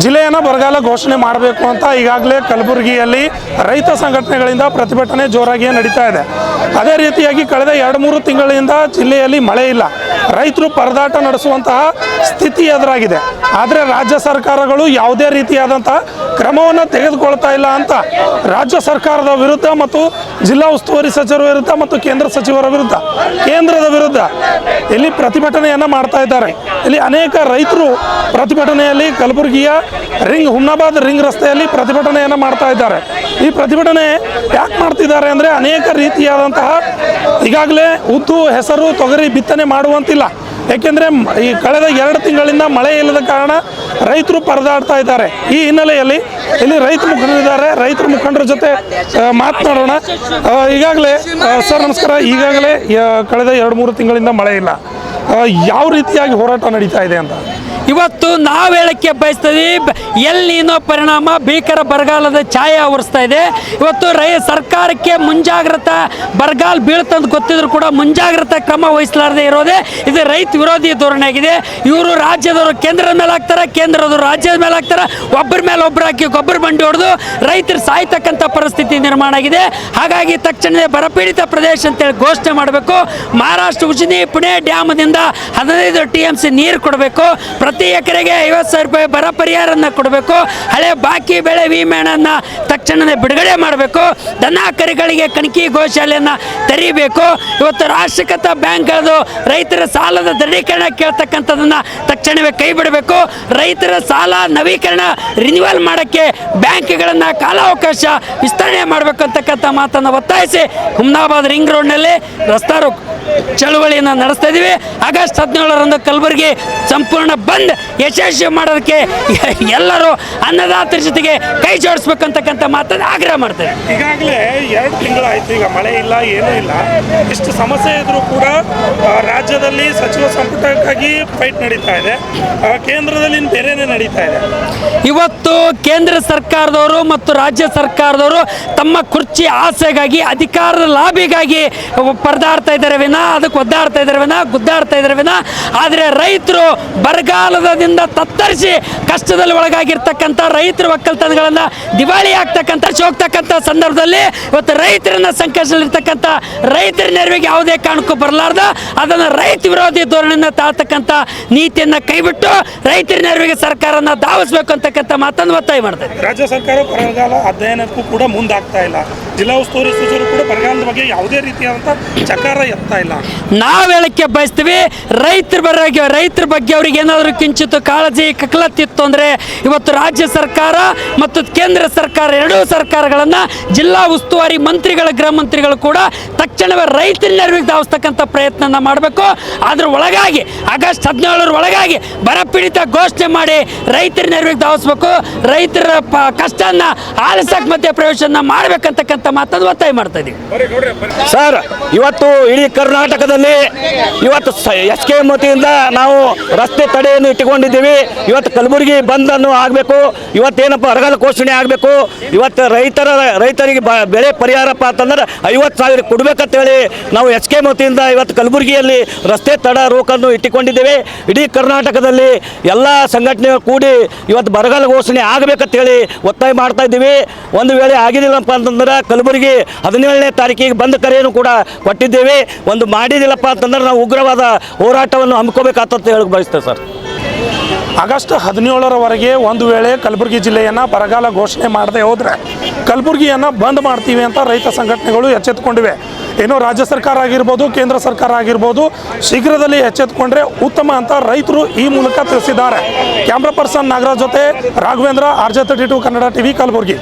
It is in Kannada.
ಜಿಲ್ಲೆಯನ್ನು ಬರಗಾಲ ಘೋಷಣೆ ಮಾಡಬೇಕು ಅಂತ ಈಗಾಗಲೇ ಕಲಬುರಗಿಯಲ್ಲಿ ರೈತ ಸಂಘಟನೆಗಳಿಂದ ಪ್ರತಿಭಟನೆ ಜೋರಾಗಿ ನಡೀತಾ ಇದೆ. ಅದೇ ರೀತಿಯಾಗಿ ಕಳೆದ 2-3 ತಿಂಗಳಿಂದ ಜಿಲ್ಲೆಯಲ್ಲಿ ಮಳೆ ಇಲ್ಲ, ರೈತರು ಪರದಾಟ ನಡೆಸುವಂತಹ ಸ್ಥಿತಿ ಎದುರಾಗಿದೆ. ಆದರೆ ರಾಜ್ಯ ಸರ್ಕಾರಗಳು ಯಾವುದೇ ರೀತಿಯಾದಂತಹ ಕ್ರಮವನ್ನು ತೆಗೆದುಕೊಳ್ತಾ ಇಲ್ಲ ಅಂತ ರಾಜ್ಯ ಸರ್ಕಾರದ ವಿರುದ್ಧ ಮತ್ತು ಜಿಲ್ಲಾ ಉಸ್ತುವಾರಿ ಸಚಿವರ ವಿರುದ್ಧ ಮತ್ತು ಕೇಂದ್ರ ಸಚಿವರ ವಿರುದ್ಧ, ಕೇಂದ್ರದ ವಿರುದ್ಧ ಇಲ್ಲಿ ಪ್ರತಿಭಟನೆಯನ್ನು ಮಾಡ್ತಾ ಇದ್ದಾರೆ. ಇಲ್ಲಿ ಅನೇಕ ರೈತರು ಪ್ರತಿಭಟನೆಯಲ್ಲಿ ಕಲಬುರಗಿಯ ಹುಮ್ನಾಬಾದ್ ರಿಂಗ್ ರಸ್ತೆಯಲ್ಲಿ ಪ್ರತಿಭಟನೆಯನ್ನು ಮಾಡ್ತಾ ಇದ್ದಾರೆ. ಈ ಪ್ರತಿಭಟನೆ ಯಾಕೆ ಮಾಡ್ತಿದ್ದಾರೆ ಅಂದರೆ ಅನೇಕ ರೀತಿಯಾದಂತಹ ಈಗಾಗಲೇ ಉದ್ದು, ಹೆಸರು, ತೊಗರಿ ಬಿತ್ತನೆ ಮಾಡುವಂತಿಲ್ಲ. ಏಕೆಂದರೆ ಈ ಕಳೆದ 2 ತಿಂಗಳಿಂದ ಮಳೆ ಇಲ್ಲದ ಕಾರಣ ರೈತರು ಪರದಾಡ್ತಾ ಇದ್ದಾರೆ. ಈ ಹಿನ್ನೆಲೆಯಲ್ಲಿ ಇಲ್ಲಿ ರೈತ ಮುಖಂಡರಿದ್ದಾರೆ, ರೈತರ ಮುಖಂಡರ ಜೊತೆ ಮಾತನಾಡೋಣ. ಈಗಾಗಲೇ ಸರ್ ನಮಸ್ಕಾರ. ಈಗಾಗಲೇ ಕಳೆದ 2-3 ತಿಂಗಳಿಂದ ಮಳೆ ಇಲ್ಲ, ಯಾವ ರೀತಿಯಾಗಿ ಹೋರಾಟ ನಡೀತಾ ಇದೆ ಅಂತ ಇವತ್ತು ನಾವು ಹೇಳಕ್ಕೆ ಬಯಸ್ತೀವಿ. ಎಲ್ಲಿನೋ ಪರಿಣಾಮ ಭೀಕರ ಬರಗಾಲದ ಛಾಯೆ ಆವರಿಸ್ತಾ ಇದೆ. ಇವತ್ತು ಸರ್ಕಾರಕ್ಕೆ ಮುಂಜಾಗ್ರತಾ ಬರಗಾಲ ಬೀಳ್ತಂದು ಗೊತ್ತಿದ್ರು ಕೂಡ ಮುಂಜಾಗ್ರತಾ ಕ್ರಮ ವಹಿಸಲಾರದೆ ಇರೋದೇ ಇದು ರೈತ ವಿರೋಧಿ ಧೋರಣೆ ಆಗಿದೆ. ಇವರು ರಾಜ್ಯದವರು ಕೇಂದ್ರದ ಮೇಲೆ ಹಾಕ್ತಾರೆ, ಕೇಂದ್ರದವರು ರಾಜ್ಯದ ಮೇಲೆ ಹಾಕ್ತಾರೆ, ಒಬ್ಬರ ಮೇಲೆ ಒಬ್ಬರು ಹಾಕಿ ಗೊಬ್ಬರ ಬಂಡಿ ಹೊಡೆದು ರೈತರು ಸಾಯ್ತಕ್ಕಂಥ ಪರಿಸ್ಥಿತಿ ನಿರ್ಮಾಣ ಆಗಿದೆ. ಹಾಗಾಗಿ ತಕ್ಷಣವೇ ಬರಪೀಡಿತ ಪ್ರದೇಶ ಅಂತೇಳಿ ಘೋಷಣೆ ಮಾಡಬೇಕು. ಮಹಾರಾಷ್ಟ್ರ ಉಜನಿ ಪುಣೆ ಡ್ಯಾಮದಿಂದ 15 TMC ನೀರು ಕೊಡಬೇಕು. ಪ್ರತಿ ಎಕರೆಗೆ 50,000 ರೂಪಾಯಿ ಬರ ಪರಿಹಾರವನ್ನು ಕೊಡಬೇಕು. ಹಳೆ ಬಾಕಿ ಬೆಳೆ ವಿಮೆಯನ್ನು ತಕ್ಷಣವೇ ಬಿಡುಗಡೆ ಮಾಡಬೇಕು. ದನ ಕರುಗಳಿಗೆ ಕಣಕಿ ಗೋಶಾಲೆಯನ್ನು ತೆರೀಬೇಕು. ಇವತ್ತು ರಾಷ್ಟ್ರೀಕೃತ ಬ್ಯಾಂಕ್ಗಳದು ರೈತರ ಸಾಲದ ದೃಢೀಕರಣ ಕೇಳ್ತಕ್ಕಂಥದ್ದನ್ನು ತಕ್ಷಣವೇ ಕೈ ಬಿಡಬೇಕು. ರೈತರ ಸಾಲ ನವೀಕರಣ ರಿನ್ಯೂವಲ್ ಮಾಡೋಕ್ಕೆ ಬ್ಯಾಂಕ್ಗಳನ್ನು ಕಾಲಾವಕಾಶ ವಿಸ್ತರಣೆ ಮಾಡಬೇಕು ಅಂತಕ್ಕಂಥ ಮಾತನ್ನು ಒತ್ತಾಯಿಸಿ ಹುಮ್ನಾಬಾದ್ ರಿಂಗ್ ರೋಡ್ನಲ್ಲಿ ರಸ್ತಾ ರೋಕೋ ಚಳುವಳಿಯನ್ನು ನಡೆಸ್ತಾ ಇದ್ದೀವಿ. ಆಗಸ್ಟ್ 17ರಂದು ಕಲಬುರಗಿ ಸಂಪೂರ್ಣ ಬಂದ್ ಯಶಸ್ವಿ ಮಾಡೋದಕ್ಕೆ ಎಲ್ಲರೂ ಅನ್ನದಾತರ ಜೊತೆಗೆ ಕೈ ಜೋಡಿಸ್ಬೇಕಂತಕ್ಕಂಥ ಮಾತನ್ನು ಆಗ್ರಹ ಮಾಡ್ತೇವೆ. ಈಗಾಗಲೇ 2 ತಿಂಗಳಾಯಿತು, ಈಗ ಮಳೆ ಇಲ್ಲ, ಏನೂ ಇಲ್ಲ. ಇಷ್ಟು ಸಮಸ್ಯೆ ಇದ್ರೂ ಕೂಡ ರಾಜ್ಯದಲ್ಲಿ ಸಚಿವ ಸಂಪುಟಕ್ಕಾಗಿ ಫೈಟ್ ನಡೀತಾ ಇದೆ, ಕೇಂದ್ರದಲ್ಲಿ ಬೇರೆನೇ ನಡೀತಾ ಇದೆ. ಇವತ್ತು ಕೇಂದ್ರ ಸರ್ಕಾರದವರು ಮತ್ತು ರಾಜ್ಯ ಸರ್ಕಾರದವರು ತಮ್ಮ ಕುರ್ಚಿ ಆಸೆಗಾಗಿ, ಅಧಿಕಾರದ ಲಾಭಿಗಾಗಿ ಪರದಾಡ್ತಾ ಇದ್ದಾರೆ ವಿನ, ಅದಕ್ಕೆ ಒದ್ದಾಡ್ತಾ ಇದ್ದಾರೆ ವಿನ, ಗುದ್ದಾಡ್ತಾ ಇದ್ದಾರೆ ವಿನ. ಆದರೆ ರೈತರು ಬರಗಾಲದಿಂದ ತತ್ತರಿಸಿ ಕಷ್ಟದಲ್ಲಿ ಒಳಗಾಗಿರ್ತಕ್ಕಂಥ ರೈತರ ಒಕ್ಕಲ್ತನಗಳನ್ನು ದಿವಾಳಿ ಆಗ್ತಕ್ಕಂಥ ಹೋಗ್ತಕ್ಕಂಥ ಸಂದರ್ಭದಲ್ಲಿ ಇವತ್ತು ರೈತರನ್ನ ಸಂಕಷ್ಟದಲ್ಲಿರ್ತಕ್ಕಂಥ ರೈತರ ನೆರವಿಗೆ ಯಾವುದೇ ಕಾರಣಕ್ಕೂ ಬರಲಾರ್ದ ಅದನ್ನು ರೈತ ವಿರೋಧಿ ಧೋರಣೆಯನ್ನು ತಾಳ್ತಕ್ಕಂಥ ನೀತಿಯನ್ನು ಕೈಬಿಟ್ಟು ರೈತರ ನೆರವಿಗೆ ಸರ್ಕಾರನ ಧಾವಿಸಬೇಕು ಅಂತಕ್ಕಂಥ ಮಾತನ್ನು ಒತ್ತಾಯ ಮಾಡ್ತಾರೆ. ರಾಜ್ಯ ಸರ್ಕಾರ ಬರಗಾಲ ಅಧ್ಯಯನಕ್ಕೂ ಕೂಡ ಮುಂದಾಗ್ತಾ ಇಲ್ಲ. ಜಿಲ್ಲಾ ಉಸ್ತುವಾರಿ ಸಚಿವರು ಕೂಡ ಬರಗಾಲದ ಬಗ್ಗೆ ಯಾವುದೇ ರೀತಿಯಾದಂಥ ಚಕಾರ ಎತ್ತಾ ಇಲ್ಲ. ನಾವು ಹೇಳಕ್ಕೆ ಬಯಸ್ತೀವಿ, ರೈತರ ಬಗ್ಗೆ ಅವ್ರಿಗೆ ಏನಾದರೂ ಕಿಂಚಿತ್ತು ಕಾಳಜಿ ಕಕ್ಕಲತ್ತಿತ್ತು ಅಂದರೆ ಇವತ್ತು ರಾಜ್ಯ ಸರ್ಕಾರ ಮತ್ತು ಕೇಂದ್ರ ಸರ್ಕಾರ ಎರಡೂ ಸರ್ಕಾರಗಳನ್ನು ಜಿಲ್ಲಾ ಉಸ್ತುವಾರಿ ಮಂತ್ರಿಗಳ ಗೃಹ ಮಂತ್ರಿಗಳು ಕೂಡ ತಕ್ಷಣವೇ ರೈತರ ನೆರವಿಗೆ ಧಾವಿಸ್ತಕ್ಕಂಥ ಪ್ರಯತ್ನ ಮಾಡಬೇಕು. ಅದ್ರ ಒಳಗಾಗಿ ಆಗಸ್ಟ್ 17ರ ಒಳಗಾಗಿ ಬರಪೀಡಿತ ಘೋಷಣೆ ಮಾಡಿ ರೈತರ ನೆರವಿಗೆ ಧಾವಿಸ್ಬೇಕು. ರೈತರ ಕಷ್ಟನ ಆಲಿಸಕ್ಕೆ ಮಧ್ಯ ಪ್ರವೇಶನ ಮಾಡಬೇಕಂತಕ್ಕಂಥ ಮಾತನ್ನು ಒತ್ತಾಯ ಮಾಡ್ತಾ ಇದ್ದೀವಿ. ಸರ್, ಇವತ್ತು ಇಡೀ ಕರ್ನಾಟಕದಲ್ಲಿ ಇವತ್ತು SKM ವತಿಯಿಂದ ನಾವು ರಸ್ತೆ ತಡೆಯನ್ನು ಇಟ್ಟುಕೊಂಡಿದ್ದೀವಿ. ಇವತ್ತು ಕಲಬುರಗಿ ಬಂದನ್ನು ಆಗಬೇಕು, ಇವತ್ತೇನಪ್ಪ ಬರಗಾಲ ಘೋಷಣೆ ಆಗಬೇಕು. ಇವತ್ತು ರೈತರಿಗೆ ಬೆಳೆ ಪರಿಹಾರಪ್ಪ ಅಂತಂದ್ರೆ 50,000 ಕೊಡಬೇಕಂತೇಳಿ ನಾವು SKM ವತಿಯಿಂದ ಇವತ್ತು ಕಲಬುರಗಿಯಲ್ಲಿ ರಸ್ತೆ ತಡೆ ರೋಕನ್ನು ಇಟ್ಟುಕೊಂಡಿದ್ದೇವೆ. ಇಡೀ ಕರ್ನಾಟಕದಲ್ಲಿ ಎಲ್ಲ ಸಂಘಟನೆಗಳು ಕೂಡಿ ಇವತ್ತು ಬರಗಾಲ ಘೋಷಣೆ ಆಗಬೇಕಂತೇಳಿ ಒತ್ತಾಯ ಮಾಡ್ತಾ ಇದ್ದೀವಿ. ಒಂದು ವೇಳೆ ಆಗಿದ್ದಿಲ್ಲಪ್ಪ ಅಂತಂದ್ರೆ ಕಲಬುರಗಿ 17ನೇ ತಾರೀಕಿಗೆ ಬಂದ್ ಕರೆಯನ್ನು ಕೂಡ ಕೊಟ್ಟಿದ್ದೇವೆ. ಒಂದು ಮಾಡಿದಿಲ್ಲಪ್ಪ ಅಂತಂದ್ರೆ ನಾವು ಉಗ್ರವಾದ ಹೋರಾಟವನ್ನು ಹಮ್ಮಿಕೋಬೇಕಾಗ್ತದೆ ಹೇಳಕ್ಕೆ ಬಯಸ್ತೇವೆ ಸರ್. ಆಗಸ್ಟ್ 17ರವರೆಗೆ ಒಂದು ವೇಳೆ ಕಲಬುರಗಿ ಜಿಲ್ಲೆಯನ್ನು ಬರಗಾಲ ಘೋಷಣೆ ಮಾಡದೆ ಹೋದರೆ ಕಲಬುರಗಿಯನ್ನು ಬಂದ್ ಮಾಡ್ತೀವಿ ಅಂತ ರೈತ ಸಂಘಟನೆಗಳು ಎಚ್ಚೆತ್ತುಕೊಂಡಿವೆ. ಏನೋ ರಾಜ್ಯ ಸರ್ಕಾರ ಆಗಿರ್ಬೋದು, ಕೇಂದ್ರ ಸರ್ಕಾರ ಆಗಿರ್ಬೋದು, ಶೀಘ್ರದಲ್ಲಿ ಎಚ್ಚೆತ್ತುಕೊಂಡ್ರೆ ಉತ್ತಮ ಅಂತ ರೈತರು ಈ ಮೂಲಕ ತಿಳಿಸಿದ್ದಾರೆ. ಕ್ಯಾಮ್ರಾ ಪರ್ಸನ್ ನಾಗರಾಜ್ ಜೊತೆ ರಾಘವೇಂದ್ರ, RJ32 ಕನ್ನಡ TV, ಕಲಬುರಗಿ.